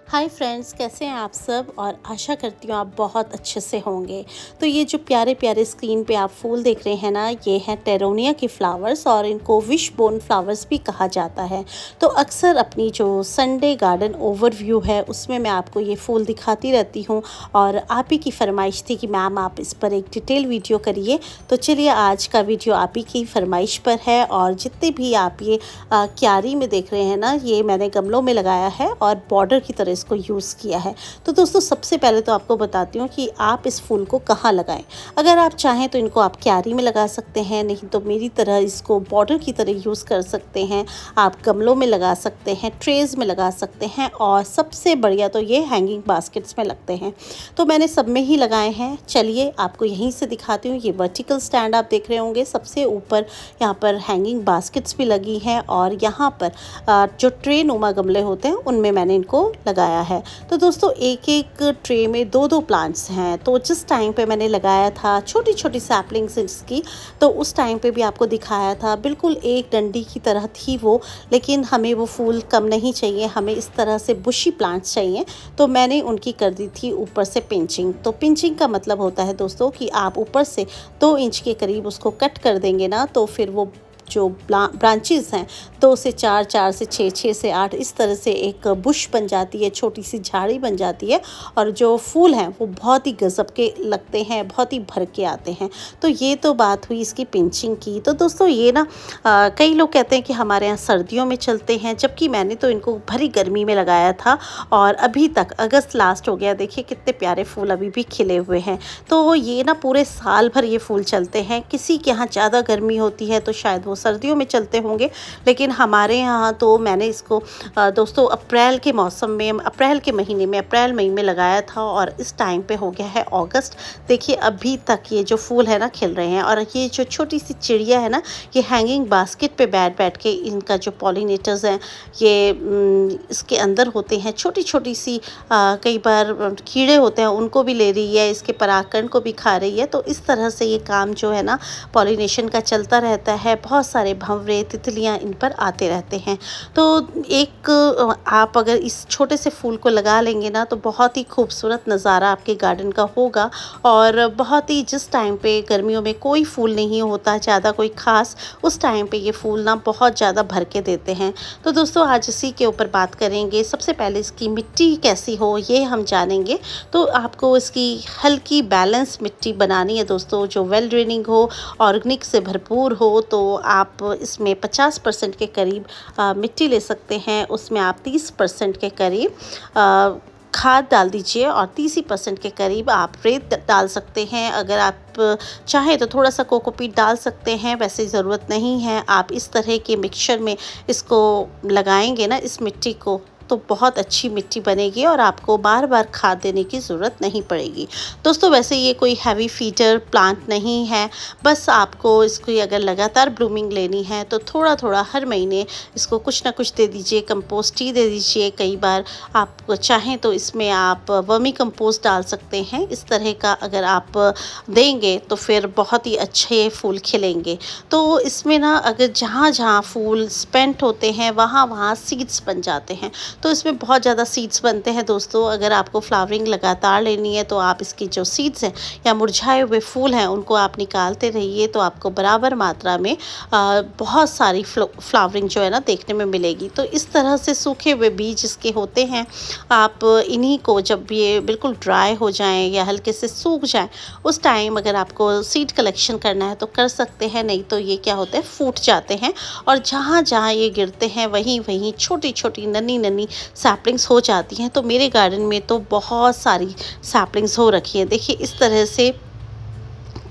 Hi friends, कैसे हैं आप सब। और आशा करती हूँ आप बहुत अच्छे से होंगे। तो ये जो प्यारे प्यारे स्क्रीन पे आप फूल देख रहे हैं ना, ये हैं टेरोनिया के फ्लावर्स और इनको विश बोन फ्लावर्स भी कहा जाता है। तो अक्सर अपनी जो संडे गार्डन ओवरव्यू है उसमें मैं आपको ये फूल दिखाती रहती हूँ और आप ही की फरमाइश थी कि मैम आप इस पर एक डिटेल वीडियो करिए। तो चलिए, आज का वीडियो आप ही की फरमाइश पर है। और जितने भी आप ये क्यारी में देख रहे हैं ना, ये मैंने गमलों में लगाया है और बॉर्डर की तरह इसको यूज़ किया है। तो दोस्तों, सबसे पहले तो आपको बताती हूँ कि आप इस फूल को कहाँ लगाएं। अगर आप चाहें तो इनको आप क्यारी में लगा सकते हैं, नहीं तो मेरी तरह इसको बॉर्डर की तरह यूज़ कर सकते हैं। आप गमलों में लगा सकते हैं, ट्रेज में लगा सकते हैं, और सबसे बढ़िया तो ये हैंगिंग बास्केट्स में लगते हैं। तो मैंने सब में ही लगाए हैं। चलिए आपको यहीं से दिखाती हूँ। ये वर्टिकल स्टैंड आप देख रहे होंगे, सबसे ऊपर यहाँ पर हैंगिंग बास्केट्स भी लगी हैं, और यहाँ पर जो ट्रे नुमा गमले होते हैं उनमें मैंने इनको लगाया है। तो दोस्तों, एक एक ट्रे में दो दो प्लांट्स हैं। तो जिस टाइम पे मैंने लगाया था छोटी छोटी सैपलिंग्स इसकी, तो उस टाइम पे भी आपको दिखाया था, बिल्कुल एक डंडी की तरह थी वो। लेकिन हमें वो फूल कम नहीं चाहिए, हमें इस तरह से बुशी प्लांट्स चाहिए। तो मैंने उनकी कर दी थी ऊपर से पिंचिंग। तो पिंचिंग का मतलब होता है दोस्तों कि आप ऊपर से 2 इंच के करीब उसको कट कर देंगे ना, तो फिर वो जो ब्रांचेस हैं 2 से 4, 4 से 6, 6 से 8, इस तरह से एक बुश बन जाती है, छोटी सी झाड़ी बन जाती है। और जो फूल हैं वो बहुत ही गजब के लगते हैं, बहुत ही भर के आते हैं। तो ये तो बात हुई इसकी पिंचिंग की। तो दोस्तों, ये ना कई लोग कहते हैं कि हमारे यहाँ सर्दियों में चलते हैं, जबकि मैंने तो इनको भरी गर्मी में लगाया था। और अभी तक अगस्त लास्ट हो गया, देखिए कितने प्यारे फूल अभी भी खिले हुए हैं। तो ये ना पूरे साल भर ये फूल चलते हैं। किसी के यहाँ ज़्यादा गर्मी होती है तो शायद वो सर्दियों में चलते होंगे, लेकिन हमारे यहाँ तो मैंने इसको दोस्तों अप्रैल के मौसम में, अप्रैल के महीने में, अप्रैल मई में लगाया था। और इस टाइम पे हो गया है अगस्त। देखिए अभी तक ये जो फूल है ना खिल रहे हैं। और ये जो छोटी सी चिड़िया है ना, ये हैंगिंग बास्केट पे बैठ बैठ के इनका जो पॉलिनेटर्स हैं ये इसके अंदर होते हैं। छोटी छोटी सी कई बार कीड़े होते हैं, उनको भी ले रही है, इसके परागकण को भी खा रही है। तो इस तरह से ये काम जो है ना पॉलिनेशन का चलता रहता है। बहुत सारे भंवरे तितलियां इन पर आते रहते हैं। तो एक आप अगर इस छोटे से फूल को लगा लेंगे ना, तो बहुत ही खूबसूरत नज़ारा आपके गार्डन का होगा। और बहुत ही, जिस टाइम पे गर्मियों में कोई फूल नहीं होता ज़्यादा कोई ख़ास, उस टाइम पे ये फूल ना बहुत ज़्यादा भर के देते हैं। तो दोस्तों, आज इसी के ऊपर बात करेंगे। सबसे पहले इसकी मिट्टी कैसी हो ये हम जानेंगे। तो आपको इसकी हल्की बैलेंस मिट्टी बनानी है दोस्तों, जो वेल ड्रेनिंग हो, ऑर्गेनिक से भरपूर हो। तो आप इसमें 50% के करीब मिट्टी ले सकते हैं। उसमें आप 30% के करीब खाद डाल दीजिए, और 30% के करीब आप रेत डाल सकते हैं। अगर आप चाहें तो थोड़ा सा कोकोपीट डाल सकते हैं, वैसे ज़रूरत नहीं है। आप इस तरह के मिक्सचर में इसको लगाएंगे ना, इस मिट्टी को, तो बहुत अच्छी मिट्टी बनेगी और आपको बार बार खाद देने की ज़रूरत नहीं पड़ेगी। दोस्तों, वैसे ये कोई हैवी फीडर प्लांट नहीं है। बस आपको इसको अगर लगातार ब्लूमिंग लेनी है तो थोड़ा थोड़ा हर महीने इसको कुछ ना कुछ दे दीजिए। कंपोस्ट ही दे दीजिए। कई बार आप चाहें तो इसमें आप वर्मी कंपोस्ट डाल सकते हैं। इस तरह का अगर आप देंगे तो फिर बहुत ही अच्छे फूल खिलेंगे। तो इसमें ना अगर जहाँ जहाँ फूल स्पेंट होते हैं वहाँ वहाँ सीड्स बन जाते हैं। तो इसमें बहुत ज़्यादा सीड्स बनते हैं दोस्तों। अगर आपको फ्लावरिंग लगातार लेनी है तो आप इसकी जो सीड्स हैं या मुरझाए हुए फूल हैं उनको आप निकालते रहिए, तो आपको बराबर मात्रा में बहुत सारी फ्लावरिंग जो है ना देखने में मिलेगी। तो इस तरह से सूखे हुए बीज इसके होते हैं। आप इन्हीं को जब ये बिल्कुल ड्राई हो जाएं या हल्के से सूख जाएं, उस टाइम अगर आपको सीड कलेक्शन करना है तो कर सकते हैं। नहीं तो ये क्या होता है, फूट जाते हैं। और जहाँ जहाँ ये गिरते हैं वहीं वहीं छोटी छोटी नन्ही नन्ही सैपलिंग्स हो जाती हैं। तो मेरे गार्डन में तो बहुत सारी सैपलिंग्स हो रखी हैं। देखिए इस तरह से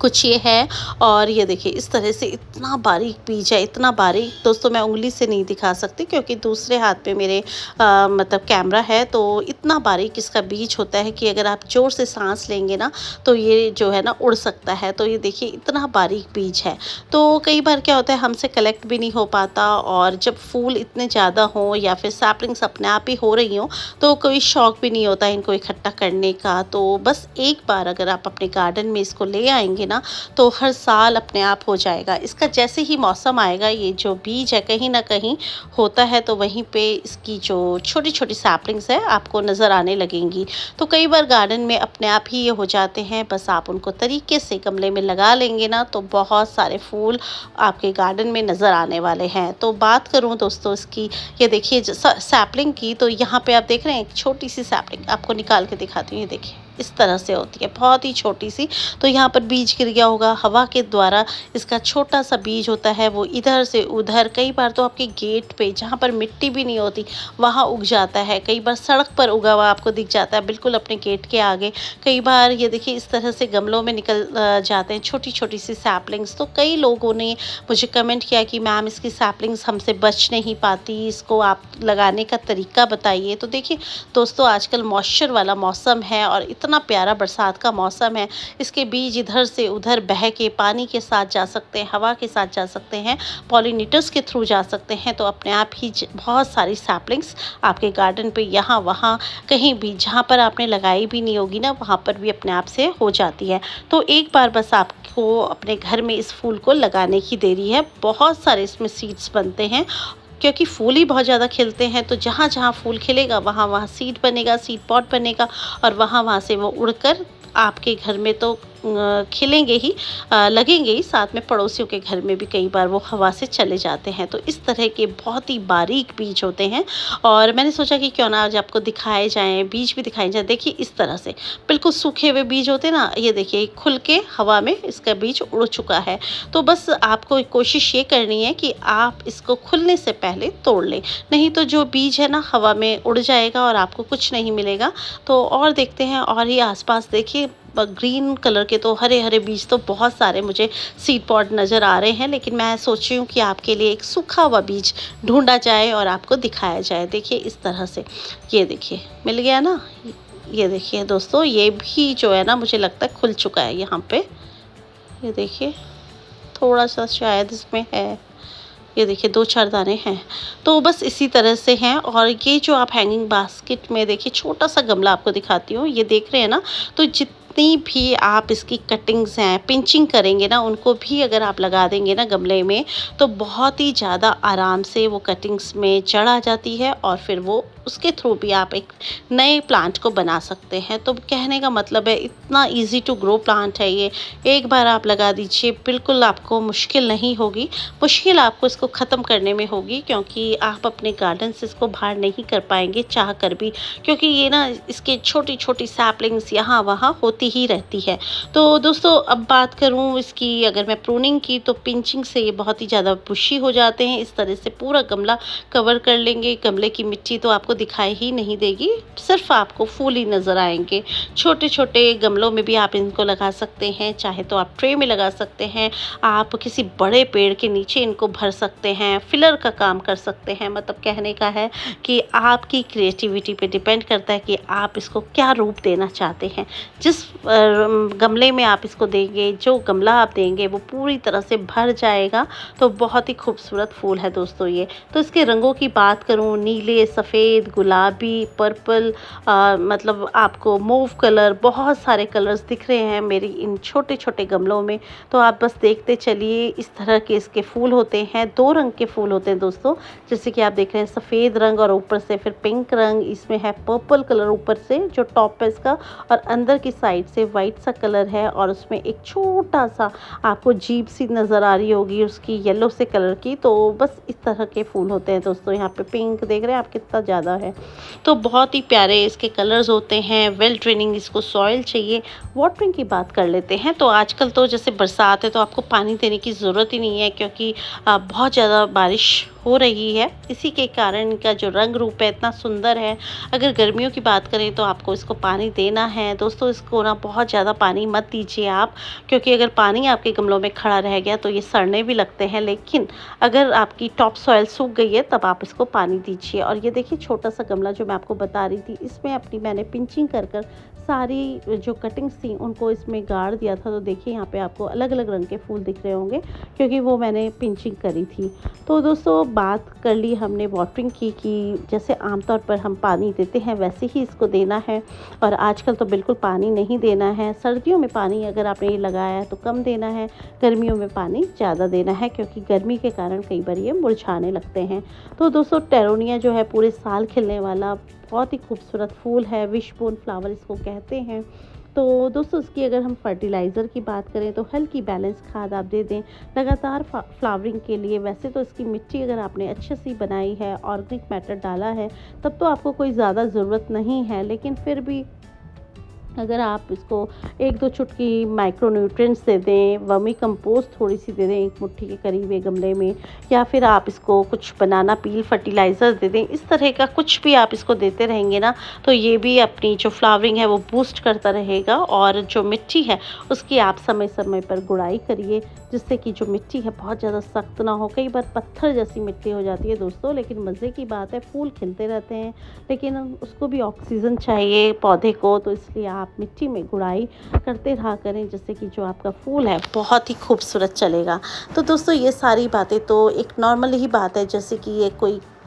कुछ ये है। और ये देखिए इस तरह से इतना बारीक बीज है, इतना बारीक दोस्तों, मैं उंगली से नहीं दिखा सकती क्योंकि दूसरे हाथ पे मेरे मतलब कैमरा है। तो इतना बारीक इसका बीज होता है कि अगर आप ज़ोर से सांस लेंगे ना तो ये जो है ना उड़ सकता है। तो ये देखिए इतना बारीक बीज है। तो कई बार क्या होता है, हमसे कलेक्ट भी नहीं हो पाता। और जब फूल इतने ज़्यादा हों या फिर सैपलिंग्स अपने आप ही हो रही हों तो कोई शौक भी नहीं होता इनको इकट्ठा करने का। तो बस एक बार अगर आप अपने गार्डन में इसको ले आएंगे ना तो हर साल अपने आप हो जाएगा। इसका जैसे ही मौसम आएगा, ये जो बीज है कहीं न कहीं होता है तो वहीं पे इसकी जो छोटी-छोटी सैपलिंग्स है आपको नज़र आने लगेंगी। तो कई बार गार्डन में अपने आप ही ये हो जाते हैं, बस आप उनको तरीके से गमले में लगा लेंगे ना तो बहुत सारे फूल आपके गार्डन में नज़र आने वाले हैं। तो बात करूँ दोस्तों इसकी, ये देखिए सैपलिंग की, तो यहाँ पे आप देख रहे हैं एक छोटी सी सैपलिंग आपको निकाल के दिखाती हूँ। ये देखिए इस तरह से होती है, बहुत ही छोटी सी। तो यहाँ पर बीज गिर गया होगा, हवा के द्वारा इसका छोटा सा बीज होता है वो इधर से उधर, कई बार तो आपके गेट पे जहाँ पर मिट्टी भी नहीं होती वहाँ उग जाता है, कई बार सड़क पर उगा हुआ आपको दिख जाता है बिल्कुल अपने गेट के आगे। कई बार ये देखिए इस तरह से गमलों में निकल जाते हैं छोटी छोटी सी सैपलिंग्स। तो कई लोगों ने मुझे कमेंट किया कि मैम इसकी सैपलिंग्स हमसे बच नहीं पाती, इसको आप लगाने का तरीका बताइए। तो देखिए दोस्तों, आजकल मॉइस्चर वाला मौसम है और इतना प्यारा बरसात का मौसम है, इसके बीज इधर से उधर बह के पानी के साथ जा सकते हैं, हवा के साथ जा सकते हैं, पॉलिनेटर्स के थ्रू जा सकते हैं। तो अपने आप ही बहुत सारी सैपलिंग्स आपके गार्डन पे यहाँ वहाँ कहीं भी जहाँ पर आपने लगाई भी नहीं होगी ना वहाँ पर भी अपने आप से हो जाती है। तो एक बार बस आपको अपने घर में इस फूल को लगाने की देरी है। बहुत सारे इसमें सीड्स बनते हैं क्योंकि फूल ही बहुत ज़्यादा खिलते हैं, तो जहाँ जहाँ फूल खिलेगा वहाँ वहाँ सीड बनेगा, सीड पॉट बनेगा और वहाँ वहाँ से वो उड़कर आपके घर में तो खिलेंगे ही, लगेंगे ही, साथ में पड़ोसियों के घर में भी कई बार वो हवा से चले जाते हैं। तो इस तरह के बहुत ही बारीक बीज होते हैं और मैंने सोचा कि क्यों ना आज आपको दिखाए जाएं, बीज भी दिखाए जाएं। देखिए इस तरह से बिल्कुल सूखे हुए बीज होते हैं ना, ये देखिए खुल के हवा में इसका बीज उड़ चुका है। तो बस आपको कोशिश ये करनी है कि आप इसको खुलने से पहले तोड़ लें, नहीं तो जो बीज है ना हवा में उड़ जाएगा और आपको कुछ नहीं मिलेगा। तो और देखते हैं, और ये आसपास देखिए ग्रीन कलर के तो हरे हरे बीज तो बहुत सारे मुझे सीड पॉट नज़र आ रहे हैं, लेकिन मैं सोच रही हूँ कि आपके लिए एक सूखा हुआ बीज ढूंढा जाए और आपको दिखाया जाए। देखिए इस तरह से, ये देखिए मिल गया ना। ये देखिए दोस्तों, ये भी जो है ना मुझे लगता है खुल चुका है यहाँ पे। ये देखिए थोड़ा सा शायद इसमें है, ये देखिए 2-4 दाने हैं। तो बस इसी तरह से हैं। और ये जो आप हैंगिंग बास्केट में देखिए छोटा सा गमला आपको दिखाती हूँ, ये देख रहे हैं ना, तो जितनी भी आप इसकी कटिंग्स हैं, पिंचिंग करेंगे ना, उनको भी अगर आप लगा देंगे ना गमले में तो बहुत ही ज़्यादा आराम से वो कटिंग्स में जड़ आ जाती है और फिर वो उसके थ्रू भी आप एक नए प्लांट को बना सकते हैं। तो कहने का मतलब है इतना इजी टू ग्रो प्लांट है ये, एक बार आप लगा दीजिए, बिल्कुल आपको मुश्किल नहीं होगी। मुश्किल आपको इसको ख़त्म करने में होगी क्योंकि आप अपने गार्डन से इसको बाहर नहीं कर पाएंगे चाह कर भी, क्योंकि ये ना इसके छोटी छोटी सैपलिंग्स यहाँ वहाँ होती ही रहती है। तो दोस्तों अब बात करूँ इसकी, अगर मैं प्रूनिंग की, तो पिंचिंग से ये बहुत ही ज़्यादा बुशी हो जाते हैं। इस तरह से पूरा गमला कवर कर लेंगे, गमले की मिट्टी तो आपको दिखाई ही नहीं देगी, सिर्फ आपको फूल ही नज़र आएंगे। छोटे छोटे गमलों में भी आप इनको लगा सकते हैं, चाहे तो आप ट्रे में लगा सकते हैं, आप किसी बड़े पेड़ के नीचे इनको भर सकते हैं, फिलर का काम कर सकते हैं। मतलब कहने का है कि आपकी क्रिएटिविटी पे डिपेंड करता है कि आप इसको क्या रूप देना चाहते हैं। जिस गमले में आप इसको देंगे, जो गमला आप देंगे वो पूरी तरह से भर जाएगा। तो बहुत ही खूबसूरत फूल है दोस्तों ये। तो इसके रंगों की बात करूँ, नीले, सफ़ेद, गुलाबी, पर्पल, मतलब आपको मूव कलर, बहुत सारे कलर्स दिख रहे हैं मेरी इन छोटे छोटे गमलों में। तो आप बस देखते चलिए, इस तरह के इसके फूल होते हैं। 2 रंग के फूल होते हैं दोस्तों, जैसे कि आप देख रहे हैं सफ़ेद रंग और ऊपर से फिर पिंक रंग, इसमें है पर्पल कलर ऊपर से जो टॉप है इसका, और अंदर की साइड से वाइट सा कलर है और उसमें एक छोटा सा आपको जीभ सी नज़र आ रही होगी उसकी येलो से कलर की। तो बस इस तरह के फूल होते हैं दोस्तों। यहाँ पे पिंक देख रहे हैं आप कितना ज़्यादा है, तो बहुत ही प्यारे इसके कलर्स होते हैं। वेल ड्रेनिंग इसको सॉइल चाहिए। वाटरिंग की बात कर लेते हैं, तो आजकल तो जैसे बरसात है तो आपको पानी देने की ज़रूरत ही नहीं है क्योंकि बहुत ज़्यादा बारिश हो रही है, इसी के कारण इनका जो रंग रूप है इतना सुंदर है। अगर गर्मियों की बात करें तो आपको इसको पानी देना है दोस्तों। इसको ना बहुत ज़्यादा पानी मत दीजिए आप, क्योंकि अगर पानी आपके गमलों में खड़ा रह गया तो ये सड़ने भी लगते हैं। लेकिन अगर आपकी टॉप सॉइल सूख गई है तब आप इसको पानी दीजिए। और ये देखिए छोटा सा गमला जो मैं आपको बता रही थी, इसमें अपनी मैंने पिंचिंग कर सारी जो कटिंग्स थी उनको इसमें गाड़ दिया था। तो देखिए यहाँ पे आपको अलग अलग रंग के फूल दिख रहे होंगे क्योंकि वो मैंने पिंचिंग करी थी। तो दोस्तों बात कर ली हमने वाटरिंग की कि जैसे आमतौर पर हम पानी देते हैं वैसे ही इसको देना है, और आजकल तो बिल्कुल पानी नहीं देना है। सर्दियों में पानी अगर आपने ये लगाया है तो कम देना है, गर्मियों में पानी ज़्यादा देना है क्योंकि गर्मी के कारण कई बार ये मुरझाने लगते हैं। तो दोस्तों टेरोनिया जो है पूरे साल खिलने वाला बहुत ही खूबसूरत फूल है, विशबोन फ्लावर इसको कहते हैं। तो दोस्तों इसकी अगर हम फर्टिलाइज़र की बात करें तो हल्की बैलेंस खाद आप दे दें लगातार फ्लावरिंग के लिए। वैसे तो इसकी मिट्टी अगर आपने अच्छे से बनाई है, ऑर्गेनिक मैटर डाला है, तब तो आपको कोई ज़्यादा ज़रूरत नहीं है, लेकिन फिर भी अगर आप इसको 1-2 चुटकी माइक्रो न्यूट्रिएंट्स दे दें, वर्मी कंपोस्ट थोड़ी सी दे दें 1 मुट्ठी के करीब एक गमले में, या फिर आप इसको कुछ बनाना पील फर्टिलाइज़र दे दें। इस तरह का कुछ भी आप इसको देते रहेंगे ना तो ये भी अपनी जो फ्लावरिंग है वो बूस्ट करता रहेगा। और जो मिट्टी है उसकी आप समय समय पर गुड़ाई करिए जिससे कि जो मिट्टी है बहुत ज़्यादा सख्त ना हो। कई बार पत्थर जैसी मिट्टी हो जाती है दोस्तों, लेकिन मज़े की बात है फूल खिलते रहते हैं लेकिन उसको भी ऑक्सीजन चाहिए पौधे को, तो इसलिए आप मिट्टी में गुड़ाई करते रहा करें जिससे कि जो आपका फूल है बहुत ही खूबसूरत चलेगा। तो दोस्तों ये सारी बातें तो एक नॉर्मल ही बात है, जैसे कि ये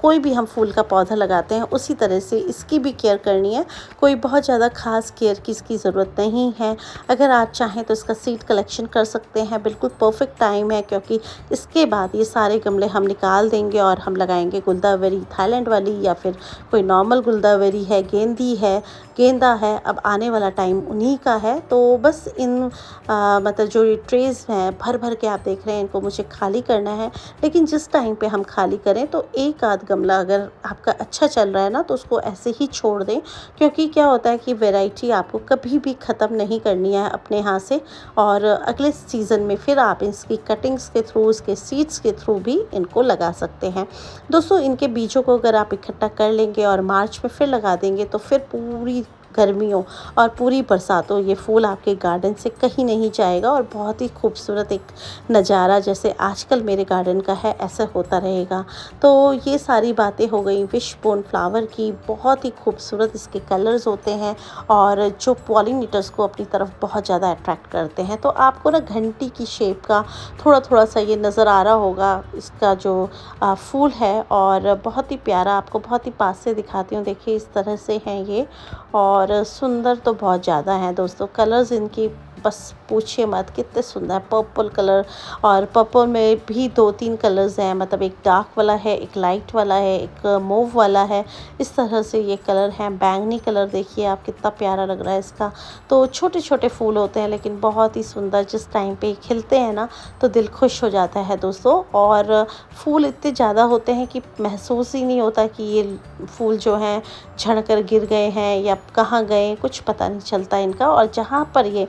कोई भी हम फूल का पौधा लगाते हैं उसी तरह से इसकी भी केयर करनी है। कोई बहुत ज़्यादा ख़ास केयर की इसकी ज़रूरत नहीं है। अगर आप चाहें तो इसका सीड कलेक्शन कर सकते हैं, बिल्कुल परफेक्ट टाइम है क्योंकि इसके बाद ये सारे गमले हम निकाल देंगे और हम लगाएंगे गुलदावरी थाईलैंड वाली, या फिर कोई नॉर्मल गुलदावरी है, गेंदा है। अब आने वाला टाइम उन्हीं का है। तो बस इन मतलब जो ये ट्रेज़ हैं भर भर के आप देख रहे हैं इनको मुझे खाली करना है, लेकिन जिस टाइम पे हम खाली करें तो एक आध गमला अगर आपका अच्छा चल रहा है ना तो उसको ऐसे ही छोड़ दें, क्योंकि क्या होता है कि वैरायटी आपको कभी भी ख़त्म नहीं करनी है अपने यहाँ से, और अगले सीज़न में फिर आप इसकी कटिंग्स के थ्रू, इसके सीड्स के थ्रू भी इनको लगा सकते हैं। दोस्तों इनके बीजों को अगर आप इकट्ठा कर लेंगे और मार्च में फिर लगा देंगे तो फिर पूरी गर्मियों और पूरी बरसातों ये फूल आपके गार्डन से कहीं नहीं जाएगा और बहुत ही खूबसूरत एक नज़ारा जैसे आजकल मेरे गार्डन का है ऐसा होता रहेगा। तो ये सारी बातें हो गई विशबोन फ्लावर की। बहुत ही खूबसूरत इसके कलर्स होते हैं और जो पॉलिनेटर्स को अपनी तरफ बहुत ज़्यादा अट्रैक्ट करते हैं। तो आपको ना घंटी की शेप का थोड़ा सा ये नज़र आ रहा होगा इसका जो फूल है, और बहुत ही प्यारा, आपको बहुत ही पास से दिखाती हूँ। देखिए इस तरह से हैं ये, और सुंदर तो बहुत ज़्यादा हैं दोस्तों। कलर्स इनकी बस पूछिए मत कितने सुंदर, पर्पल कलर, और पर्पल में भी 2-3 कलर्स हैं, मतलब एक डार्क वाला है, एक लाइट वाला है, एक मोव वाला है। इस तरह से ये कलर हैं। बैंगनी कलर देखिए आप कितना प्यारा लग रहा है इसका। तो छोटे छोटे फूल होते हैं लेकिन बहुत ही सुंदर, जिस टाइम पे खिलते हैं ना तो दिल खुश हो जाता है दोस्तों। और फूल इतने ज़्यादा होते हैं कि महसूस ही नहीं होता कि ये फूल जो हैं झड़ कर गिर गए हैं या कहाँ गए, कुछ पता नहीं चलता इनका। और जहाँ पर ये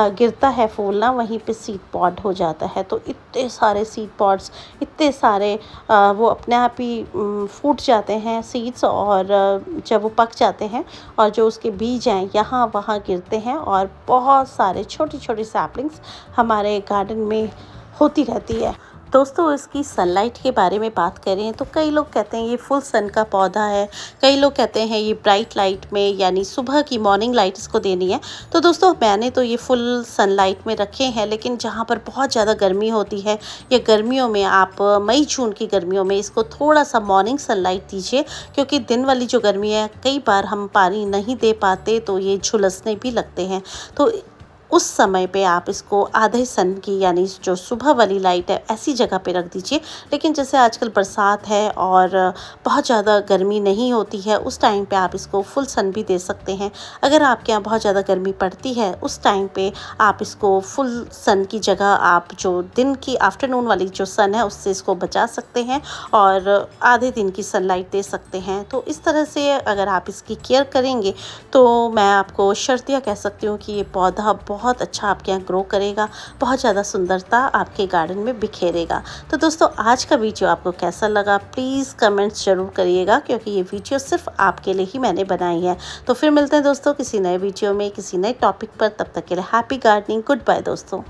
गिरता है फूल ना वहीं पे सीड पॉड हो जाता है। तो इतने सारे सीड पॉड्स, इतने सारे वो अपने आप ही फूट जाते हैं सीड्स, और जब वो पक जाते हैं और जो उसके बीज हैं यहाँ वहाँ गिरते हैं, और बहुत सारे छोटी छोटी सैपलिंग्स हमारे गार्डन में होती रहती है। दोस्तों इसकी सनलाइट के बारे में बात करें तो कई लोग कहते हैं ये फुल सन का पौधा है, कई लोग कहते हैं ये ब्राइट लाइट में यानी सुबह की मॉर्निंग लाइट इसको देनी है। तो दोस्तों मैंने तो ये फुल सनलाइट में रखे हैं, लेकिन जहाँ पर बहुत ज़्यादा गर्मी होती है या गर्मियों में आप मई जून की गर्मियों में इसको थोड़ा सा मॉर्निंग सनलाइट दीजिए, क्योंकि दिन वाली जो गर्मी है कई बार हम पानी नहीं दे पाते तो ये झुलसने भी लगते हैं। तो उस समय पे आप इसको आधे सन की यानी जो सुबह वाली लाइट है ऐसी जगह पे रख दीजिए। लेकिन जैसे आजकल बरसात है और बहुत ज़्यादा गर्मी नहीं होती है, उस टाइम पे आप इसको फुल सन भी दे सकते हैं। अगर आपके यहाँ बहुत ज़्यादा गर्मी पड़ती है उस टाइम पे आप इसको फुल सन की जगह आप जो दिन की आफ्टरनून वाली जो सन है उससे इसको बचा सकते हैं और आधे दिन की सनलाइट दे सकते हैं। तो इस तरह से अगर आप इसकी केयर करेंगे तो मैं आपको शर्तिया कह सकती हूँ कि ये पौधा बहुत अच्छा आपके यहाँ ग्रो करेगा, बहुत ज़्यादा सुंदरता आपके गार्डन में बिखेरेगा। तो दोस्तों आज का वीडियो आपको कैसा लगा प्लीज़ कमेंट्स ज़रूर करिएगा, क्योंकि ये वीडियो सिर्फ आपके लिए ही मैंने बनाई है। तो फिर मिलते हैं दोस्तों किसी नए वीडियो में किसी नए टॉपिक पर, तब तक के लिए हैप्पी गार्डनिंग, गुड बाय दोस्तों।